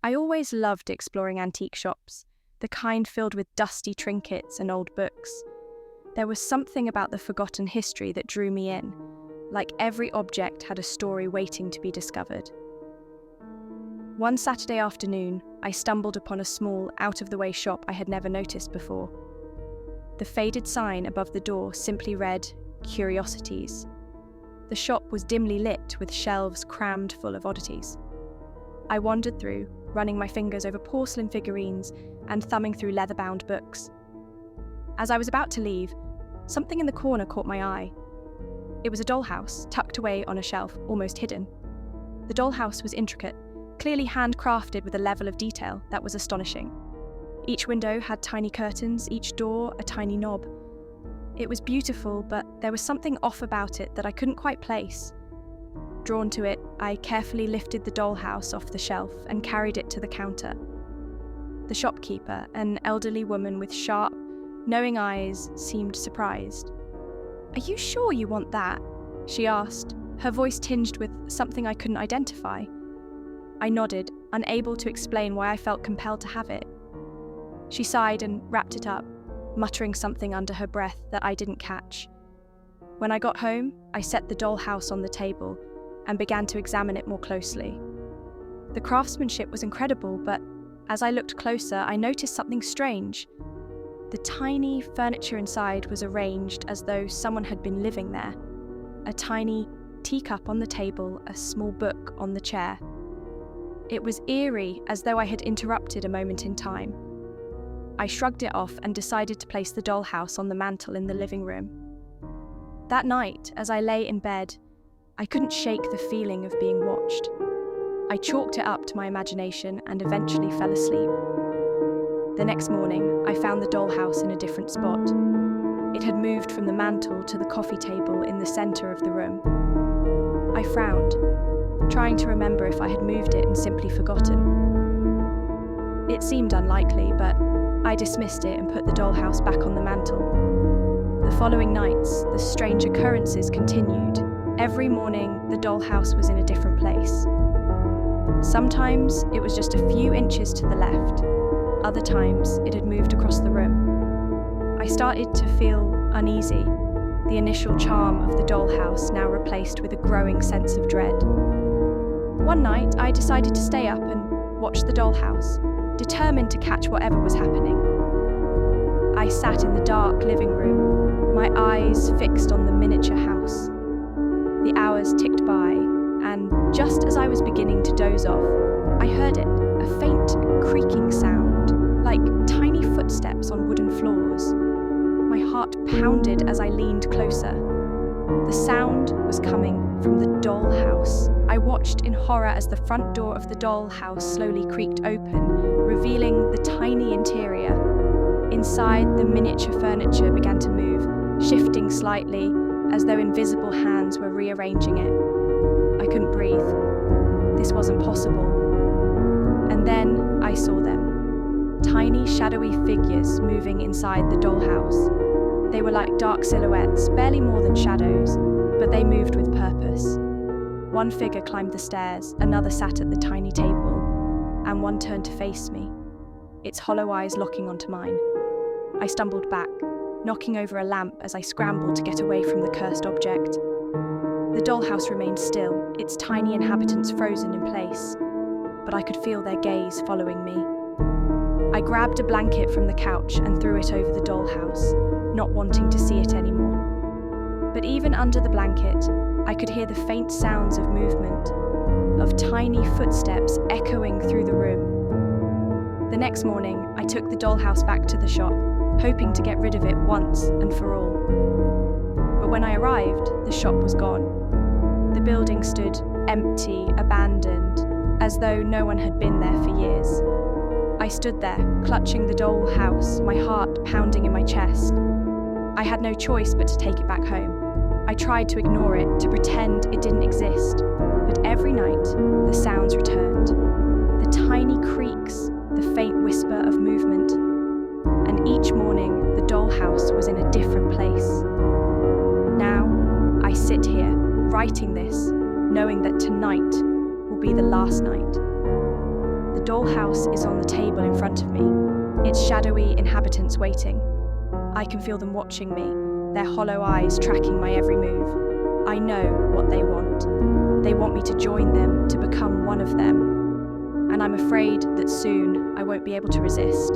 I always loved exploring antique shops, the kind filled with dusty trinkets and old books. There was something about the forgotten history that drew me in, like every object had a story waiting to be discovered. One Saturday afternoon, I stumbled upon a small, out-of-the-way shop I had never noticed before. The faded sign above the door simply read, "Curiosities." The shop was dimly lit with shelves crammed full of oddities. I wandered through, running my fingers over porcelain figurines and thumbing through leather-bound books. As I was about to leave, something in the corner caught my eye. It was a dollhouse, tucked away on a shelf, almost hidden. The dollhouse was intricate, clearly handcrafted with a level of detail that was astonishing. Each window had tiny curtains, each door a tiny knob. It was beautiful, but there was something off about it that I couldn't quite place. Drawn to it, I carefully lifted the dollhouse off the shelf and carried it to the counter. The shopkeeper, an elderly woman with sharp, knowing eyes, seemed surprised. "Are you sure you want that?" she asked, her voice tinged with something I couldn't identify. I nodded, unable to explain why I felt compelled to have it. She sighed and wrapped it up, muttering something under her breath that I didn't catch. When I got home, I set the dollhouse on the table and began to examine it more closely. The craftsmanship was incredible, but as I looked closer, I noticed something strange. The tiny furniture inside was arranged as though someone had been living there. A tiny teacup on the table, a small book on the chair. It was eerie, as though I had interrupted a moment in time. I shrugged it off and decided to place the dollhouse on the mantel in the living room. That night, as I lay in bed, I couldn't shake the feeling of being watched. I chalked it up to my imagination and eventually fell asleep. The next morning, I found the dollhouse in a different spot. It had moved from the mantel to the coffee table in the centre of the room. I frowned, trying to remember if I had moved it and simply forgotten. It seemed unlikely, but I dismissed it and put the dollhouse back on the mantel. The following nights, the strange occurrences continued. Every morning, the dollhouse was in a different place. Sometimes it was just a few inches to the left. Other times, it had moved across the room. I started to feel uneasy, the initial charm of the dollhouse now replaced with a growing sense of dread. One night, I decided to stay up and watch the dollhouse, determined to catch whatever was happening. I sat in the dark living room, my eyes fixed on the miniature house. The hours ticked by, and just as I was beginning to doze off, I heard it, a faint creaking sound, like tiny footsteps on wooden floors. My heart pounded as I leaned closer. The sound was coming from the dollhouse. I watched in horror as the front door of the dollhouse slowly creaked open, revealing the tiny interior. Inside, the miniature furniture began to move, shifting slightly, as though invisible hands were rearranging it. I couldn't breathe. This wasn't possible. And then I saw them. Tiny, shadowy figures moving inside the dollhouse. They were like dark silhouettes, barely more than shadows, but they moved with purpose. One figure climbed the stairs, another sat at the tiny table, and one turned to face me, its hollow eyes locking onto mine. I stumbled back, knocking over a lamp as I scrambled to get away from the cursed object. The dollhouse remained still, its tiny inhabitants frozen in place, but I could feel their gaze following me. I grabbed a blanket from the couch and threw it over the dollhouse, not wanting to see it anymore. But even under the blanket, I could hear the faint sounds of movement, of tiny footsteps echoing through the room. The next morning, I took the dollhouse back to the shop, hoping to get rid of it once and for all. But when I arrived, the shop was gone. The building stood empty, abandoned, as though no one had been there for years. I stood there, clutching the dollhouse, my heart pounding in my chest. I had no choice but to take it back home. I tried to ignore it, to pretend it didn't exist, but every night, the sounds returned. The tiny creaks, the faint whisper of movement. And each morning, the dollhouse was in a different place. Now, I sit here, writing this, knowing that tonight will be the last night. The dollhouse is on the table in front of me, its shadowy inhabitants waiting. I can feel them watching me, their hollow eyes tracking my every move. I know what they want. They want me to join them, to become one of them. And I'm afraid that soon I won't be able to resist.